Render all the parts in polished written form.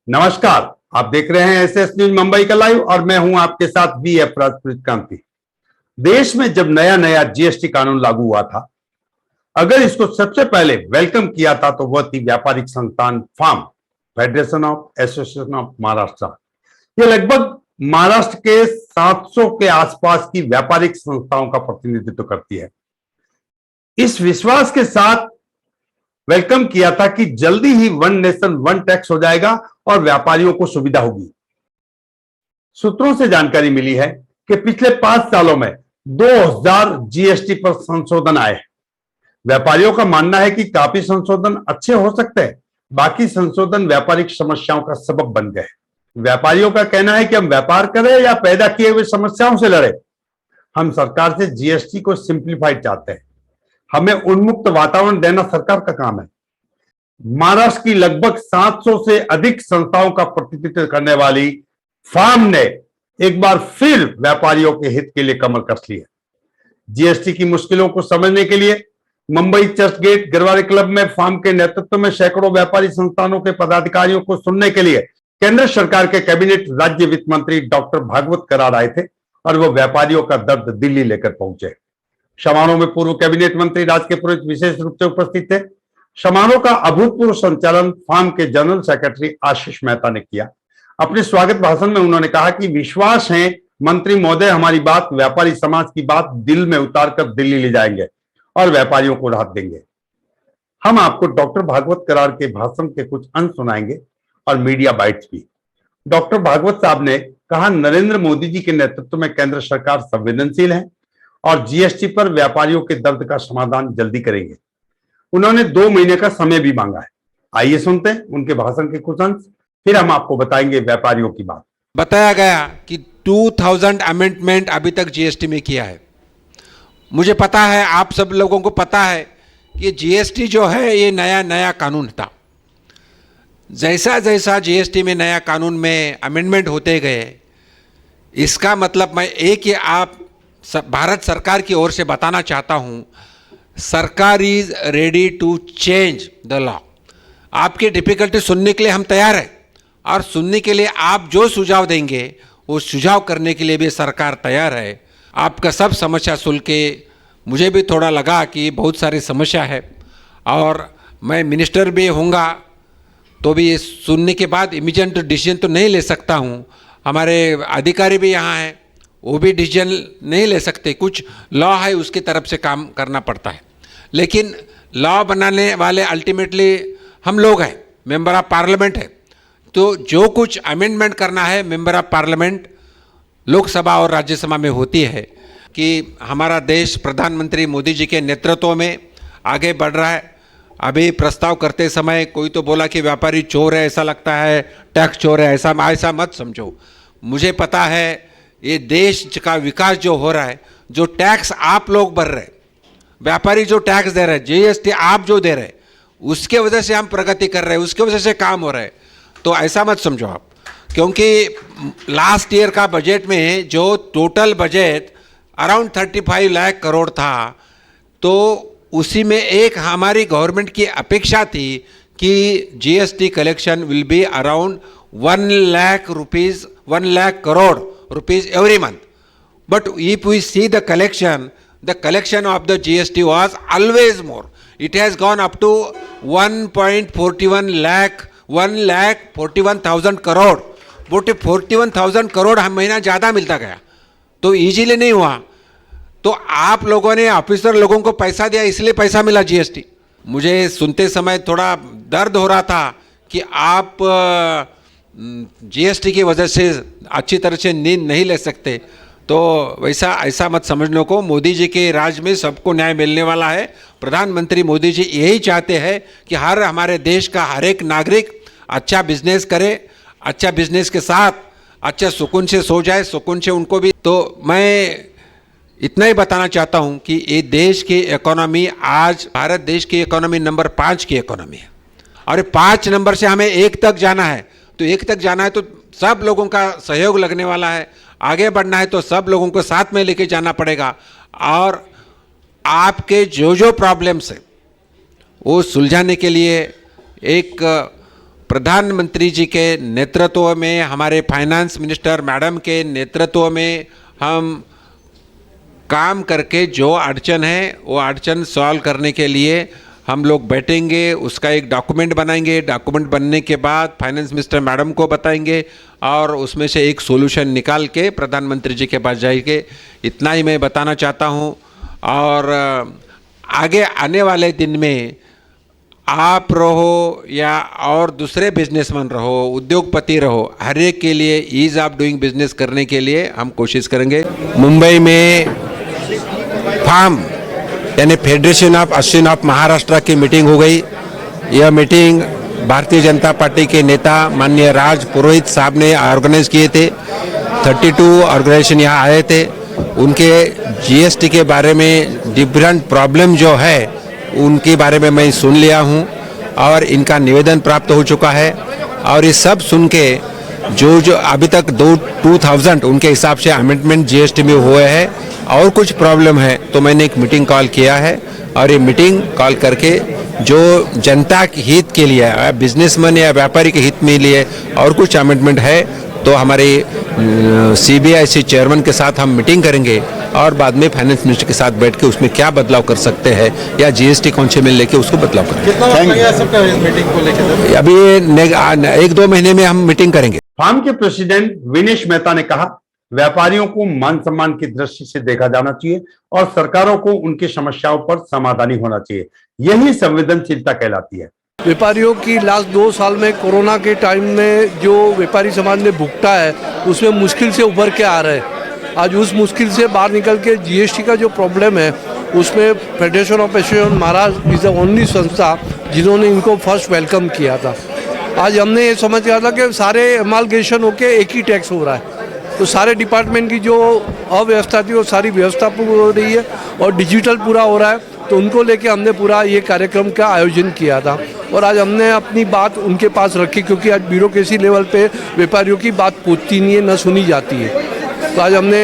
नमस्कार। आप देख रहे हैं एसएस न्यूज मुंबई का लाइव और मैं हूं आपके साथ वीएफ राजपूत क्रांति। देश में जब नया नया जीएसटी कानून लागू हुआ था, अगर इसको सबसे पहले वेलकम किया था तो वह थी व्यापारिक संस्थान फार्म, federation of association of Maharashtra. ये लगभग महाराष्ट्र के 700 के आसपास की व्यापारिक संस्थाओं का प्रतिनिधित्व करती है। इस विश्वास के साथ वेलकम किया था कि जल्दी ही वन नेशन वन टैक्स हो जाएगा और व्यापारियों को सुविधा होगी। सूत्रों से जानकारी मिली है कि पिछले 5 सालों में 2000 जीएसटी पर संशोधन आए हैं। व्यापारियों का मानना है कि काफी संशोधन अच्छे हो सकते हैं, बाकी संशोधन व्यापारिक समस्याओं का सबब बन गए। व्यापारियों का कहना है कि हम व्यापार करें या पैदा किए हुए समस्याओं से लड़े, हम सरकार से जीएसटी को सिंप्लीफाइड चाहते हैं। हमें उन्मुक्त वातावरण देना सरकार का काम है। महाराष्ट्र की लगभग 700 से अधिक संस्थाओं का प्रतिनिधित्व करने वाली फार्म ने एक बार फिर व्यापारियों के हित के लिए कमर कस ली है। जीएसटी की मुश्किलों को समझने के लिए मुंबई चर्च गेट गरवारे क्लब में फार्म के नेतृत्व में सैकड़ों व्यापारी संस्थानों के पदाधिकारियों को सुनने के लिए केंद्र सरकार के कैबिनेट राज्य वित्त मंत्री डॉक्टर भागवत करार आए थे और वो व्यापारियों का दर्द दिल्ली लेकर पहुंचे। समारोह में पूर्व कैबिनेट मंत्री राज के पुरोहित विशेष रूप से उपस्थित थे। समारोह का अभूतपूर्व संचालन फार्म के जनरल सेक्रेटरी आशीष मेहता ने किया। अपने स्वागत भाषण में उन्होंने कहा कि विश्वास है मंत्री महोदय हमारी बात, व्यापारी समाज की बात दिल में उतारकर दिल्ली ले जाएंगे और व्यापारियों को राहत देंगे। हम आपको डॉक्टर भागवत करार के भाषण के कुछ अंश सुनाएंगे और मीडिया बाइट्स भी। डॉक्टर भागवत साहब ने कहा, नरेंद्र मोदी जी के नेतृत्व में केंद्र सरकार संवेदनशील है और जीएसटी पर व्यापारियों के दर्द का समाधान जल्दी करेंगे। उन्होंने 2 महीने का समय भी मांगा है। आइए सुनते हैं उनके भाषण के कुछ अंश, फिर हम आपको बताएंगे व्यापारियों की बात। बताया गया कि 2000 अमेंडमेंट अभी तक जीएसटी में किया है। मुझे पता है, आप सब लोगों को पता है कि जीएसटी जो है ये नया कानून था। जैसा जैसा जीएसटी में नया कानून में अमेंडमेंट होते गए, इसका मतलब मैं एक ही आप भारत सरकार की ओर से बताना चाहता हूँ, सरकार is ready to change the law. आपकी डिफिकल्टी सुनने के लिए हम तैयार हैं और सुनने के लिए आप जो सुझाव देंगे वो सुझाव करने के लिए भी सरकार तैयार है। आपका सब समस्या सुन के मुझे भी थोड़ा लगा कि बहुत सारी समस्या है और मैं मिनिस्टर भी होऊंगा तो भी ये सुनने के बाद इमीडिएट डिसीजन तो नहीं ले सकता हूँ। हमारे अधिकारी भी यहाँ हैं, वो भी डिसीजन नहीं ले सकते। कुछ लॉ है उसकी तरफ से काम करना पड़ता है, लेकिन लॉ बनाने वाले अल्टीमेटली हम लोग हैं, मेंबर ऑफ पार्लियामेंट है। तो जो कुछ अमेंडमेंट करना है मेंबर ऑफ पार्लियामेंट लोकसभा और राज्यसभा में होती है कि हमारा देश प्रधानमंत्री मोदी जी के नेतृत्व में आगे बढ़ रहा है। अभी प्रस्ताव करते समय कोई तो बोला कि व्यापारी चोर है, ऐसा लगता है टैक्स चोर है, ऐसा मत समझो। मुझे पता है ये देश का विकास जो हो रहा है, जो टैक्स आप लोग भर रहे, व्यापारी जो टैक्स दे रहे हैं, जीएसटी आप जो दे रहे हैं, उसके वजह से हम प्रगति कर रहे हैं, उसके वजह से काम हो रहा है। तो ऐसा मत समझो आप, क्योंकि लास्ट ईयर का बजट में जो total budget around 35 lakh crore था, तो उसी में एक हमारी गवर्नमेंट की अपेक्षा थी कि GST collection will be around 1 lakh rupees 1 lakh crore rupees every month. But if we see the collection of the GST was always more. It has gone up to 1.41 lakh 1,41,000 crore. वो 41,000 करोड़ हम महीना ज़्यादा मिलता गया, तो इजीली नहीं हुआ। तो आप लोगों ने ऑफिसर लोगों को पैसा दिया, इसलिए पैसा मिला जीएसटी। मुझे सुनते समय थोड़ा दर्द हो रहा था कि आप जीएसटी की वजह से अच्छी तरह से नींद नहीं ले सकते। तो ऐसा मत समझने को, मोदी जी के राज में सबको न्याय मिलने वाला है। प्रधानमंत्री मोदी जी यही चाहते हैं कि हमारे देश का हर एक नागरिक अच्छा बिजनेस करे, अच्छा बिजनेस के साथ अच्छा सुकून से सो जाए, सुकून से उनको भी। तो मैं इतना ही बताना चाहता हूँ कि ये देश की इकोनॉमी आज भारत देश की इकोनॉमी नंबर 5 की इकोनॉमी है और 5 नंबर से हमें 1 तक जाना है। तो 1 तक जाना है तो सब लोगों का सहयोग लगने वाला है। आगे बढ़ना है तो सब लोगों को साथ में लेके जाना पड़ेगा और आपके जो प्रॉब्लम्स है वो सुलझाने के लिए एक प्रधानमंत्री जी के नेतृत्व में, हमारे फाइनेंस मिनिस्टर मैडम के नेतृत्व में हम काम करके जो अड़चन है वो अड़चन सॉल्व करने के लिए हम लोग बैठेंगे, उसका एक डॉक्यूमेंट बनाएंगे। डॉक्यूमेंट बनने के बाद फाइनेंस मिनिस्टर मैडम को बताएंगे और उसमें से एक सॉल्यूशन निकाल के प्रधानमंत्री जी के पास जाएंगे। इतना ही मैं बताना चाहता हूँ। और आगे आने वाले दिन में आप रहो या और दूसरे बिजनेसमैन रहो, उद्योगपति रहो, हर एक के लिए ईज ऑफ डूइंग बिजनेस करने के लिए हम कोशिश करेंगे। मुंबई में फार्म यानी federation of association of Maharashtra की मीटिंग हो गई। यह मीटिंग भारतीय जनता पार्टी के नेता माननीय राज पुरोहित साहब ने ऑर्गेनाइज किए थे। 32 ऑर्गेनाइजेशन यहाँ आए थे। उनके जीएसटी के बारे में डिफरेंट प्रॉब्लम जो है उनके बारे में मैं सुन लिया हूँ और इनका निवेदन प्राप्त हो चुका है। और ये सब सुन के जो अभी तक 2000 उनके हिसाब से अमेंडमेंट जीएसटी में हुए हैं और कुछ प्रॉब्लम है, तो मैंने एक मीटिंग कॉल किया है और ये मीटिंग कॉल करके जो जनता के हित के लिए, बिजनेसमैन या व्यापारी के हित में लिए और कुछ अमेंडमेंट है तो हमारे सीबीआईसी चेयरमैन के साथ हम मीटिंग करेंगे और बाद में फाइनेंस मिनिस्टर के साथ बैठ के उसमें क्या बदलाव कर सकते हैं या जीएसटी काउंसिल में लेके उसको बदलाव करेंगे। कितना वक्त लगेगा सबका इस मीटिंग को लेकर? अभी 1-2 महीने में हम मीटिंग करेंगे। फार्म के प्रेसिडेंट विनेश मेहता ने कहा, व्यापारियों को मान सम्मान की दृष्टि से देखा जाना चाहिए और सरकारों को उनकी समस्याओं पर समाधानी होना चाहिए। यही संवेदनशीलता कहलाती है। व्यापारियों की लास्ट 2 साल में कोरोना के टाइम में जो व्यापारी समाज ने भुगता है उसमें मुश्किल से उभर के आ रहे हैं। आज उस मुश्किल से बाहर निकल के जीएसटी का जो प्रॉब्लम है उसमें federation of association Maharashtra is the only संस्था जिन्होंने इनको फर्स्ट वेलकम किया था। आज हमने ये समझ किया था कि सारे एमालगेशन होके एक ही टैक्स हो रहा है, तो सारे डिपार्टमेंट की जो अव्यवस्था थी वो सारी व्यवस्था पूरी हो रही है और डिजिटल पूरा हो रहा है। तो उनको लेके हमने पूरा ये कार्यक्रम का आयोजन किया था और आज हमने अपनी बात उनके पास रखी, क्योंकि आज ब्यूरोक्रेसी लेवल पे व्यापारियों की बात पहुंचती नहीं है, न सुनी जाती है। तो आज हमने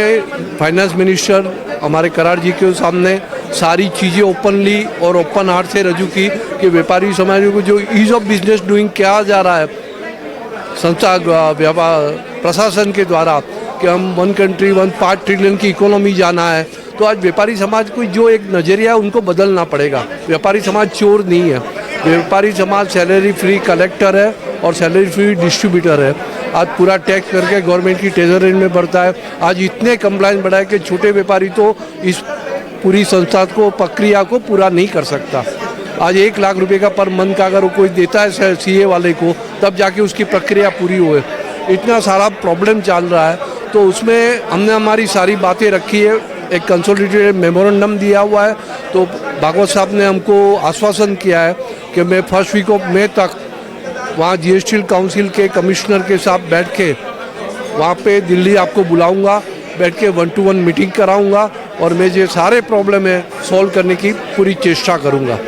फाइनेंस मिनिस्टर हमारे कराड़ जी के सामने सारी चीज़ें ओपनली और ओपन हार्ट से रजू की कि व्यापारी समाज को जो ईज ऑफ बिजनेस डूइंग किया जा रहा है संस्था व्यापार प्रशासन के द्वारा कि हम 1 कंट्री 1 पार्ट ट्रिलियन की इकोनॉमी जाना है, तो आज व्यापारी समाज को जो एक नज़रिया है उनको बदलना पड़ेगा। व्यापारी समाज चोर नहीं है, व्यापारी समाज सैलरी फ्री कलेक्टर है और सैलरी फ्री डिस्ट्रीब्यूटर है। आज पूरा टैक्स करके गवर्नमेंट की ट्रेजरी में बढ़ता है। आज इतने कंप्लाइंस बढ़ा है कि छोटे व्यापारी तो इस पूरी संस्था को प्रक्रिया को पूरा नहीं कर सकता। आज 1 लाख रुपए का पर मंथ का अगर वो कोई देता है सीए वाले को, तब जाके उसकी प्रक्रिया पूरी हुए। इतना सारा प्रॉब्लम चल रहा है, तो उसमें हमने हमारी सारी बातें रखी है। एक कंसोलिडेटेड मेमोरेंडम दिया हुआ है। तो भागवत साहब ने हमको आश्वासन किया है कि मैं फर्स्ट वीक ऑफ मई तक वहाँ जीएसटी काउंसिल के कमिश्नर के साथ बैठ के वहाँ पे दिल्ली आपको बुलाऊंगा, बैठ के 1-to-1 मीटिंग कराऊंगा और मैं जो सारे प्रॉब्लम है सॉल्व करने की पूरी चेष्टा करूंगा।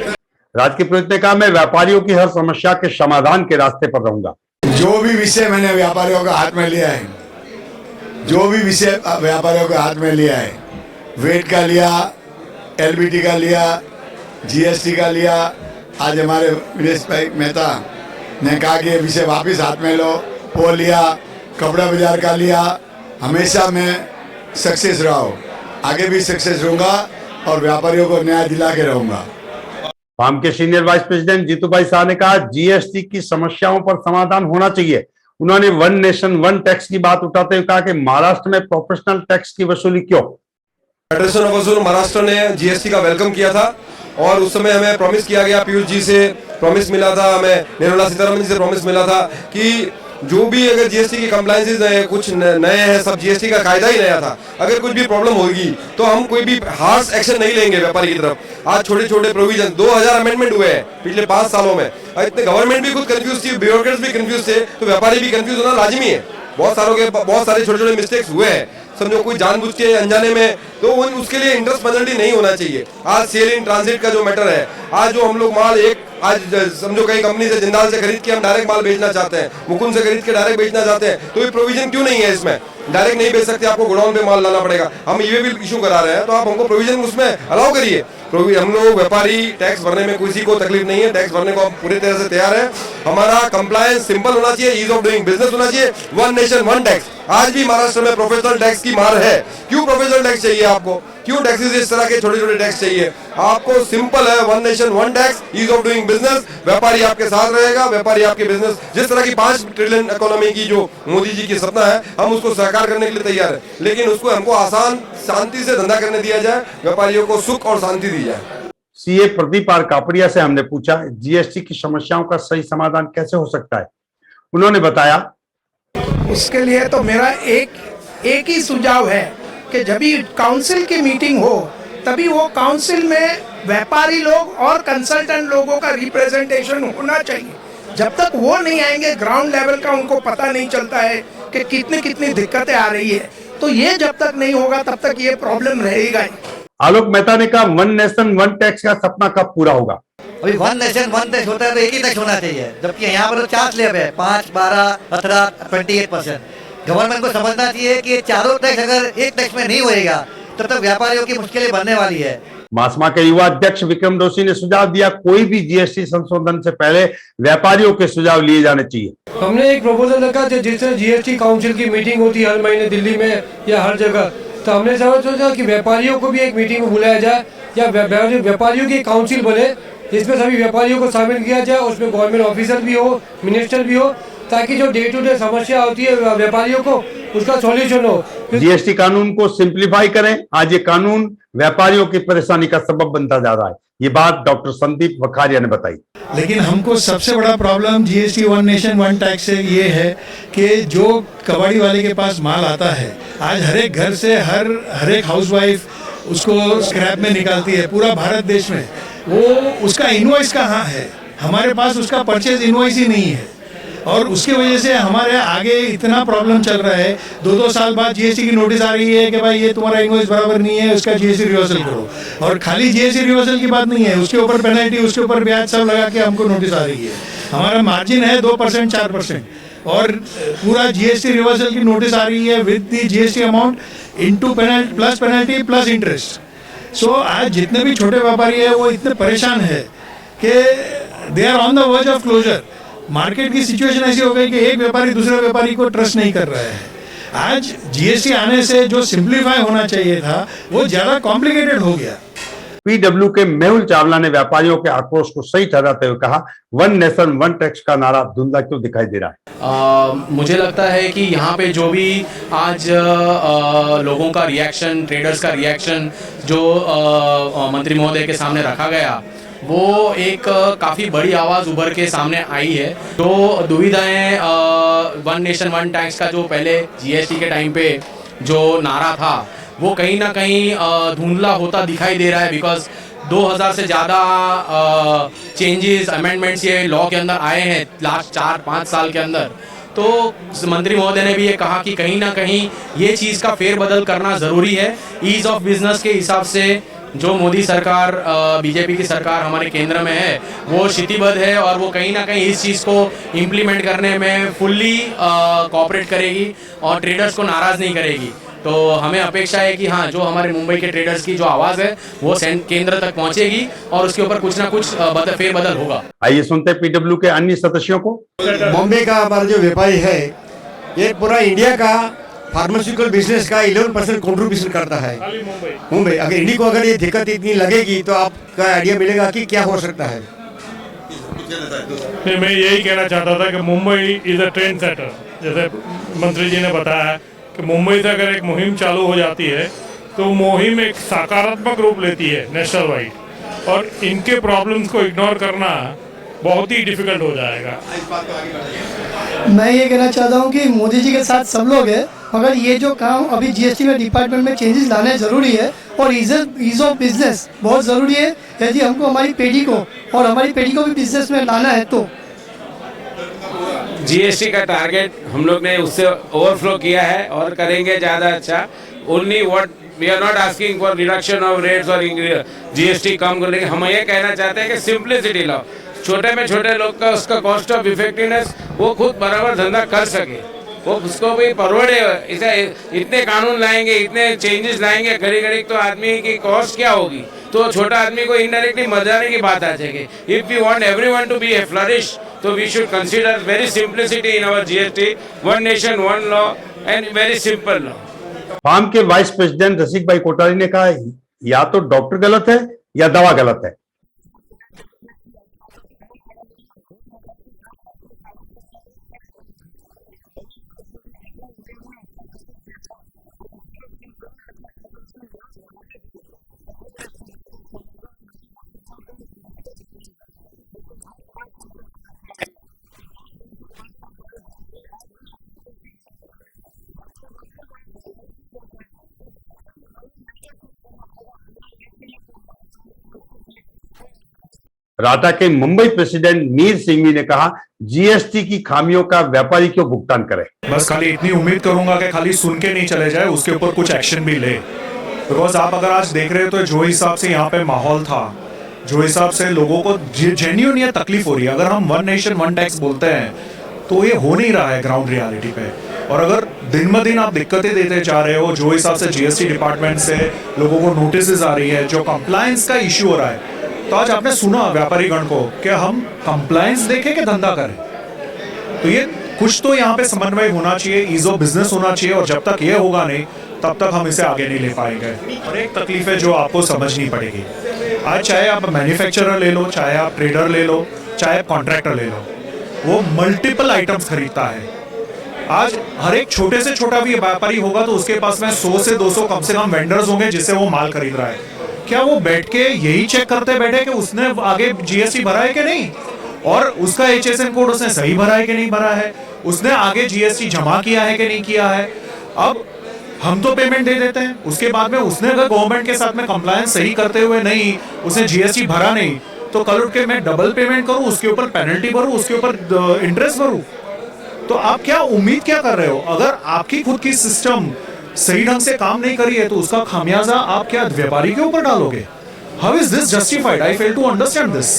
राज के पुरोहित ने कहा, मैं व्यापारियों की हर समस्या के समाधान के रास्ते पर रहूंगा। जो भी विषय मैंने व्यापारियों के हाथ में लिया है, जो भी विषय व्यापारियों के हाथ में लिया है, वेट का लिया, एलबीटी का लिया, जीएसटी का लिया, आज हमारे विनेश भाई मेहता ने कहा कि ये विषय वापस हाथ में लो, वो लिया, कपड़ा बाजार का लिया। हमेशा मैं सक्सेस रहा हूँ, आगे भी सक्सेस रहूँगा और व्यापारियों को न्याय दिला के रहूँगा। फार्म के सीनियर वाइस प्रेसिडेंट जीतू भाई शाह ने कहा, जीएसटी की समस्याओं पर समाधान होना चाहिए। उन्होंने 1 नेशन 1 टैक्स की बात उठाते हुए कहा कि महाराष्ट्र में प्रोफेशनल टैक्स की वसूली क्यों? फेडरेशन ऑफ एसोसिएशन महाराष्ट्र ने जीएसटी का वेलकम किया था और उस समय हमें प्रॉमिस किया गया, पीयूष जी से प्रॉमिस मिला था, हमें निर्मला सीतारमण जी से प्रॉमिस मिला था कि जो भी अगर जीएसटी की कंप्लायंसेस नए कुछ नए हैं, सब जीएसटी का कायदा ही नया था, अगर कुछ भी प्रॉब्लम होगी तो हम कोई भी हार्श एक्शन नहीं लेंगे व्यापारी की तरफ। आज छोटे छोटे प्रोविजन 2000 अमेंडमेंट हुए हैं पिछले 5 सालों में। इतने गवर्नमेंट भी खुद कंफ्यूज थी, ब्यूरोक्रेट्स भी कंफ्यूज थे, तो व्यापारी भी कंफ्यूज होना लाजमी है। बहुत सारे छोटे छोटे मिस्टेक्स हुए हैं, समझो कोई जानबूझ के अनजाने में, तो उसके लिए इंटरेस्ट पेनल्टी नहीं होना चाहिए। आज सेल इन ट्रांजिट का जो मैटर है, आज जो हम लोग माल एक आज समझो कई कंपनी से जिंदाल से खरीद के हम डायरेक्ट माल बेचना चाहते हैं, मुकुंद से खरीद के डायरेक्ट बेचना चाहते हैं, तो ये प्रोविजन क्यों नहीं है इसमें? डायरेक्ट नहीं बेच सकते, आपको गोडाउन पे माल लाना पड़ेगा। हम ये भी इशू करा रहे हैं, तो आप हमको प्रोविजन उसमें अलाउ करिए। हम लोग व्यापारी टैक्स भरने में किसी को तकलीफ नहीं है, टैक्स भरने को हम पूरी तरह से तैयार है। हमारा कंप्लायंस सिंपल होना चाहिए, ईज ऑफ डूइंग बिजनेस होना चाहिए, वन नेशन वन टैक्स। आज भी महाराष्ट्र में प्रोफेशनल टैक्स की मार है। क्यों प्रोफेशनल टैक्स चाहिए आपको? क्यों टैक्सेस इस तरह के छोटे छोटे टैक्स चाहिए? आपको सिंपल है, one nation one tax, ease of doing business. व्यापारी आपके साथ रहेगा, व्यापारी आपके बिजनेस, जिस तरह की 5 ट्रिलियन इकोनॉमी की जो मोदी जी की सपना है, हम उसको साकार करने के लिए तैयार है, लेकिन उसको हमको आसान शांति से धंधा करने दिया जाए, व्यापारियों को सुख और शांति दी जाए। सीए प्रदीप आर कापड़िया से हमने पूछा जीएसटी की समस्याओं का सही समाधान कैसे हो सकता है। उन्होंने बताया, उसके लिए तो मेरा एक ही सुझाव है कि जब भी काउंसिल की मीटिंग हो तभी वो काउंसिल में व्यापारी लोग और कंसल्टेंट लोगों का रिप्रेजेंटेशन होना चाहिए। जब तक वो नहीं आएंगे, ग्राउंड लेवल का उनको पता नहीं चलता है कि कितनी कितनी दिक्कतें आ रही है, तो ये जब तक नहीं होगा तब तक ये प्रॉब्लम रहेगा ही। आलोक मेहता ने कहा, वन नेशन वन टैक्स का सपना कब पूरा होगा? अभी वन नेशन वन टैक्स होता है तो एक ही टैक्स होना चाहिए, जबकि यहाँ पर 4 स्लैब है, 5, 12, 18, 28%। गवर्नमेंट को समझना चाहिए कि ये चारों टैक्स अगर एक टैक्स में नहीं होएगा तब तक व्यापारियों की मुश्किलें बढ़ने वाली है। मासमा के युवा अध्यक्ष विक्रम जोशी ने सुझाव दिया, कोई भी जीएसटी संशोधन से पहले व्यापारियों के सुझाव लिए जाने चाहिए। हमने एक प्रपोजल रखा था, जिससे जीएसटी काउंसिल की मीटिंग होती है हर महीने दिल्ली में या हर जगह, तो हमने सोचा कि व्यापारियों को भी एक मीटिंग में बुलाया जाए या व्यापारियों की काउंसिल बने, जिसमें सभी व्यापारियों को शामिल किया जाए, उसमें गवर्नमेंट ऑफिसर भी हो, मिनिस्टर भी हो, ताकि जो डे टू डे समस्या होती है व्यापारियों को उसका सॉल्यूशन हो। जीएसटी कानून को सिंप्लीफाई करें। आज ये कानून व्यापारियों की परेशानी का सबब बनता जा रहा है। ये बात डॉक्टर संदीप वखारिया ने बताई। लेकिन हमको सबसे बड़ा problem GST one nation one tax से ये है कि जो कबाड़ी वाले के पास माल आता है, आज हर एक घर से हर एक हाउसवाइफ उसको स्क्रैप में निकालती है पूरा भारत देश में, वो उसका इनवॉइस कहाँ है? हमारे पास उसका परचेज इनवॉइस ही नहीं है, और उसकी वजह से हमारे आगे इतना प्रॉब्लम चल रहा है। 2-2 साल बाद जीएसटी की नोटिस आ रही है कि भाई ये तुम्हारा इनवॉइस बराबर नहीं है, उसका जीएसटी रिवर्सल करो। और खाली जीएसटी रिवर्सल की बात नहीं है, उसके ऊपर पेनल्टी, उसके ऊपर ब्याज सब लगा के हमको नोटिस आ रही है। हमारा मार्जिन है 2%, 4%, और पूरा जीएसटी रिवर्सल की नोटिस आ रही है with the GST amount into penalty plus interest. So आज जितने भी छोटे व्यापारी है वो इतने परेशान है कि they are on the verge of closure. Market की सिचुएशन ऐसी हो गई कि एक व्यापारी दूसरे व्यापारी को ट्रस्ट नहीं कर रहा है। आज जीएसटी आने से जो सिंप्लीफाई होना चाहिए था वो ज्यादा कॉम्प्लिकेटेड हो गया। पीडब्ल्यू के मेहुल चावला ने व्यापारियों के आक्रोश को सही ठहराते हुए कहा, वन नेशन वन टैक्स का नारा धुंधला क्यों दिखाई दे रहा है? मुझे लगता है कि यहाँ पे जो भी आज लोगों का रिएक्शन, ट्रेडर्स का रिएक्शन जो मंत्री महोदय के सामने रखा गया, वो एक काफ़ी बड़ी आवाज़ उभर के सामने आई है। जो दुविधाएं वन नेशन वन टैक्स का जो पहले जीएसटी के टाइम पे जो नारा था वो कहीं ना कहीं धुंधला होता दिखाई दे रहा है, बिकॉज 2000 से ज़्यादा चेंजेस अमेंडमेंट्स ये लॉ के अंदर आए हैं लास्ट 4-5 साल के अंदर। तो मंत्री महोदय ने भी ये कहा कि कहीं ना कहीं ये चीज़ का फेरबदल करना ज़रूरी है। ईज़ ऑफ बिजनेस के हिसाब से जो मोदी सरकार, बीजेपी की सरकार हमारे केंद्र में है, वो क्षितिबद्ध है और वो कहीं ना कहीं इस चीज़ को इम्प्लीमेंट करने में फुल्ली कोऑपरेट करेगी और ट्रेडर्स को नाराज़ नहीं करेगी। तो हमें अपेक्षा है कि हाँ, जो हमारे मुंबई के ट्रेडर्स की जो आवाज़ है वो केंद्र तक पहुंचेगी और उसके ऊपर कुछ ना कुछ फेरबदल होगा। आइए सुनते हैं पीडब्ल्यू के अन्य सदस्यों को। बॉम्बे का हमारा जो व्यापारी है, ये पूरा इंडिया का फार्मास्यूटिकल बिजनेस का 11% कंट्रीब्यूशन करता है। मुंबई अगर इंडिया को अगर ये दिक्कत इतनी लगेगी तो आपका आइडिया मिलेगा कि क्या हो सकता है। मैं यही कहना चाहता था कि Mumbai is a trend setter. जैसे मंत्री जी ने बताया कि मुंबई से अगर एक मुहिम चालू हो जाती है तो मुहिम एक सकारात्मक रूप लेती है नेशनल वाइड, और इनके प्रॉब्लम्स को इग्नोर करना बहुत ही डिफिकल्ट हो जाएगा। मैं ये कहना चाहता हूँ कि मोदी जी के साथ सब लोग हैं, मगर ये जो काम अभी जीएसटी में डिपार्टमेंट में चेंजेस लाने ज़रूरी है और ईज ऑफ बिजनेस बहुत ज़रूरी है। यदि हमको हमारी पीढ़ी को और हमारी पीढ़ी को भी बिजनेस में लाना है तो जीएसटी का टारगेट हम लोग ने उससे ओवरफ्लो किया है और करेंगे ज़्यादा अच्छा। Only what we are not asking for reduction of rates और जीएसटी कम कर लेंगे। हम ये कहना चाहते हैं कि सिंप्लिसिटी लाओ। छोटे में छोटे लोग का उसका कॉस्ट ऑफ इफेक्टिवनेस वो खुद बराबर धंधा कर सके, वो उसको भी परवड़े। इसे इतने कानून लाएंगे, इतने चेंजेस लाएंगे, घड़ी घड़ी तो आदमी की कॉस्ट क्या होगी, तो छोटा आदमी को इनडायरेक्टली मर जाने की बात आ जाएगी। If we want everyone to be a flourish, तो we should consider very simplicity in our GST, one nation one law and very simple law. Farm के वाइस प्रेसिडेंट रसिक भाई कोठारी ने कहा, या तो डॉक्टर गलत है या दवा गलत है। राटा के मुंबई प्रेसिडेंट मीर सिंघवी ने कहा, जीएसटी की खामियों का व्यापारी क्यों भुगतान करे। बस खाली इतनी उम्मीद करूंगा कि खाली सुन के नहीं चले जाए, उसके ऊपर कुछ एक्शन भी ले। बिकॉज आप अगर आज देख रहे हो तो जो हिसाब से यहाँ पे माहौल था, जो हिसाब से लोगों को जेन्युइन ये तकलीफ हो रही है, अगर हम वन नेशन वन टैक्स बोलते हैं तो ये हो नहीं रहा है ग्राउंड रियलिटी पे। और अगर दिन ब दिन आप दिक्कतें देते जा रहे हो, जो हिसाब से जीएसटी डिपार्टमेंट से लोगों को नोटिस आ रही है, जो कंप्लायंस का इश्यू हो रहा है, तो आज आपने सुना व्यापारी गण को कि हम कंप्लायंस देखें कि धंधा करें। तो ये कुछ तो यहाँ पे समन्वय होना चाहिए, ईज ऑफ बिजनेस होना चाहिए, और जब तक ये होगा नहीं तब तक हम इसे आगे नहीं ले पाएंगे। और एक तकलीफ है जो आपको समझनी पड़ेगी, आज चाहे आप मैन्युफैक्चरर ले लो, चाहे आप ट्रेडर ले लो, चाहे कॉन्ट्रैक्टर ले लो, वो मल्टीपल आइटम्स खरीदता है। आज हर एक छोटे से छोटा भी व्यापारी होगा तो उसके पास में 100 से 200 कम से कम वेंडर्स होंगे जिससे वो माल खरीद रहा है। क्या वो बैठ के यही चेक करते बैठे कि उसने आगे जीएसटी भरा है कि नहीं, और उसका एचएसएन कोड उसने सही भरा है कि नहीं भरा है, उसने आगे जीएसटी जमा किया है कि नहीं किया है। अब हम तो पेमेंट दे देते हैं, उसके बाद में उसने अगर गवर्नमेंट के साथ में कंप्लायंस सही करते हुए नहीं, उसने जीएसटी भरा नहीं, तो कल उठ के मैं डबल पेमेंट करूं, उसके ऊपर पेनल्टी भरूं, उसके ऊपर इंटरेस्ट भरूं। तो आप क्या उम्मीद क्या कर रहे हो? अगर आपकी खुद की सिस्टम सही ढंग से काम नहीं करी है तो उसका खामियाजा आप क्या व्यापारी के ऊपर डालोगे? How is this justified? I fail to understand this.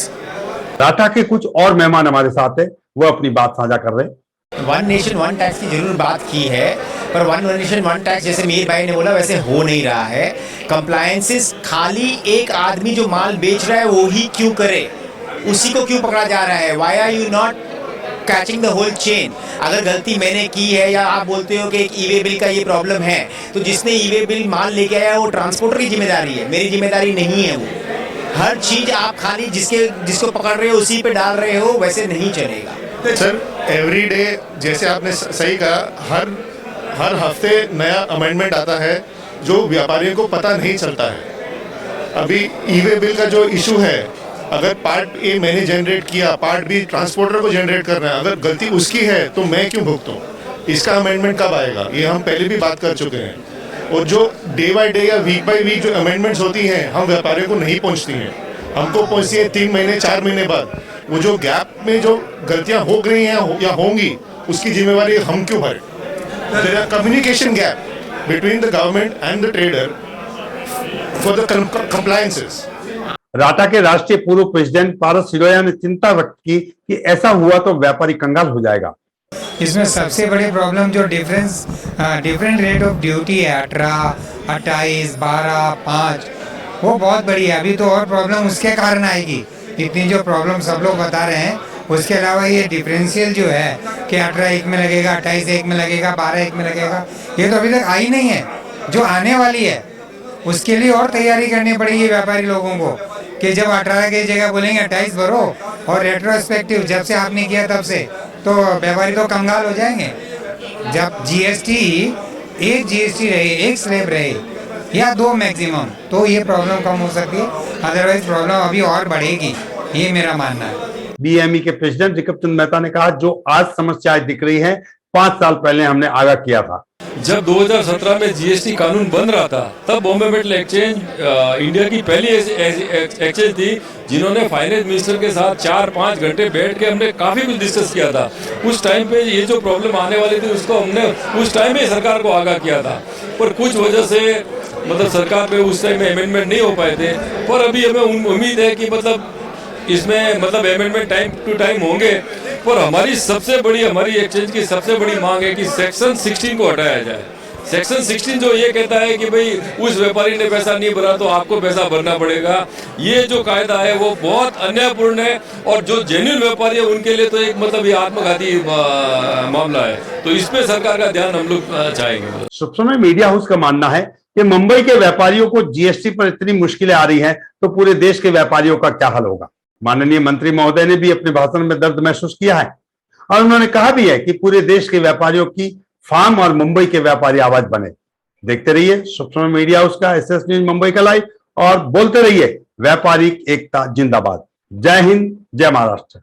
Tata के कुछ और मेहमान हमारे साथ है, वो अपनी बात साझा कर रहे हैं। वन नेशन वन टैक्स की जरूर बात की है, पर वन नेशन वन टैक्स जैसे मीर भाई ने बोला वैसे हो नहीं रहा है। कंप्लायंसेस खाली एक आदमी जो माल बेच रहा है वो ही क्यों करे, उसी को क्यों पकड़ा जा रहा है? Why are you not catching the whole chain? अगर गलती मैंने की है, या आप बोलते हो कि एक ई-वे बिल का ये प्रॉब्लम है, तो जिसने ई-वे बिल माल लेके आया वो ट्रांसपोर्टर की जिम्मेदारी है, मेरी जिम्मेदारी नहीं है। वो हर चीज आप खाली जिसको पकड़ रहे हो उसी पे डाल रहे हो, वैसे नहीं चलेगा। सर एवरी डे जैसे आपने सही कहा, हर हफ्ते नया अमेंडमेंट आता है जो व्यापारियों को पता नहीं चलता है। अभी ई-वे बिल का जो इशू है, अगर पार्ट ए मैंने जनरेट किया, पार्ट बी ट्रांसपोर्टर को जनरेट करना है, अगर गलती उसकी है तो मैं क्यों भुगतूं? इसका अमेंडमेंट कब आएगा? ये हम पहले भी बात कर चुके हैं। और जो डे बाय डे या वीक बाय वीक जो अमेंडमेंट्स होती हैं, हम व्यापारियों को नहीं पहुंचती हैं, हमको पहुंचती है 3 महीने 4 महीने बाद। वो जो गैप में जो गलतियां हो गई हैं या होंगी, उसकी जिम्मेवारी हम क्यों भरें? There are communication gap between the government and the trader for the compliances. राटा के राष्ट्रीय पूर्व प्रेसिडेंट पारस सिरोया ने चिंता व्यक्त की कि ऐसा हुआ तो व्यापारी कंगाल हो जाएगा। इसमें सबसे बड़ी प्रॉब्लम जो डिफरेंट रेट ऑफ ड्यूटी है, 18, 28, 12, 5, वो बहुत बड़ी है। अभी तो और प्रॉब्लम उसके कारण आएगी। इतनी जो प्रॉब्लम सब लोग बता रहे हैं, उसके अलावा ये डिफरेंशियल जो है कि 18 एक में लगेगा, 28 एक में लगेगा, 12 एक में लगेगा, ये तो अभी तक आई नहीं है। जो आने वाली है उसके लिए और तैयारी करनी पड़ेगी व्यापारी लोगों को, कि जब 18 की जगह बोलेंगे 28 भरो, और रेट्रोस्पेक्टिव जब से आपने किया तब से, तो व्यापारी तो कंगाल हो जाएंगे। जब जीएसटी एक जीएसटी रहे, एक स्लैब रहे या 2 मैक्सिमम, तो ये प्रॉब्लम कम हो सकती है, अदरवाइज प्रॉब्लम अभी और बढ़ेगी, ये मेरा मानना है। बीएमई के प्रेसिडेंट रिकब चंद मेहता ने कहा, जो आज समस्याएं दिख रही है 5 साल पहले हमने आगाह किया था। जब 2017 में जीएसटी कानून बन रहा था, तब बॉम्बे मेटल एक्सचेंज इंडिया की पहली एक्सचेंज थी जिन्होंने फाइनेंस मिनिस्टर के साथ 4-5 घंटे बैठ के हमने काफी कुछ डिस्कस किया था। उस टाइम पे ये जो प्रॉब्लम आने वाली थी उसको हमने उस टाइम में सरकार को आगाह किया था, पर कुछ वजह से मतलब सरकार पे उस टाइम में अमेंडमेंट नहीं हो पाए थे। पर अभी हमें उम्मीद है कि मतलब इसमें मतलब अमेंडमेंट टाइम टू टाइम होंगे, पर हमारी एक्सचेंज की सबसे बड़ी मांग है कि सेक्शन 16 को हटाया जाए। सेक्शन 16 जो ये कहता है कि भाई उस व्यापारी ने पैसा नहीं भरा तो आपको पैसा भरना पड़ेगा, ये जो कायदा है वो बहुत अन्यायपूर्ण है और जो जेन्युइन व्यापारी है उनके लिए तो एक मतलब ये आत्मघाती मामला है। तो इसमें सरकार का ध्यान हम लोग चाहेंगे। सुप्रीम मीडिया हाउस का मानना है कि मुंबई के व्यापारियों को जीएसटी पर इतनी मुश्किलें आ रही हैं तो पूरे देश के व्यापारियों का क्या हाल होगा। माननीय मंत्री महोदय ने भी अपने भाषण में दर्द महसूस किया है और उन्होंने कहा भी है कि पूरे देश के व्यापारियों की फार्म और मुंबई के व्यापारी आवाज बने। देखते रहिए सुप्रीम मीडिया हाउस का SS न्यूज मुंबई का लाइव और बोलते रहिए व्यापारिक एकता जिंदाबाद। जय हिंद, जय महाराष्ट्र।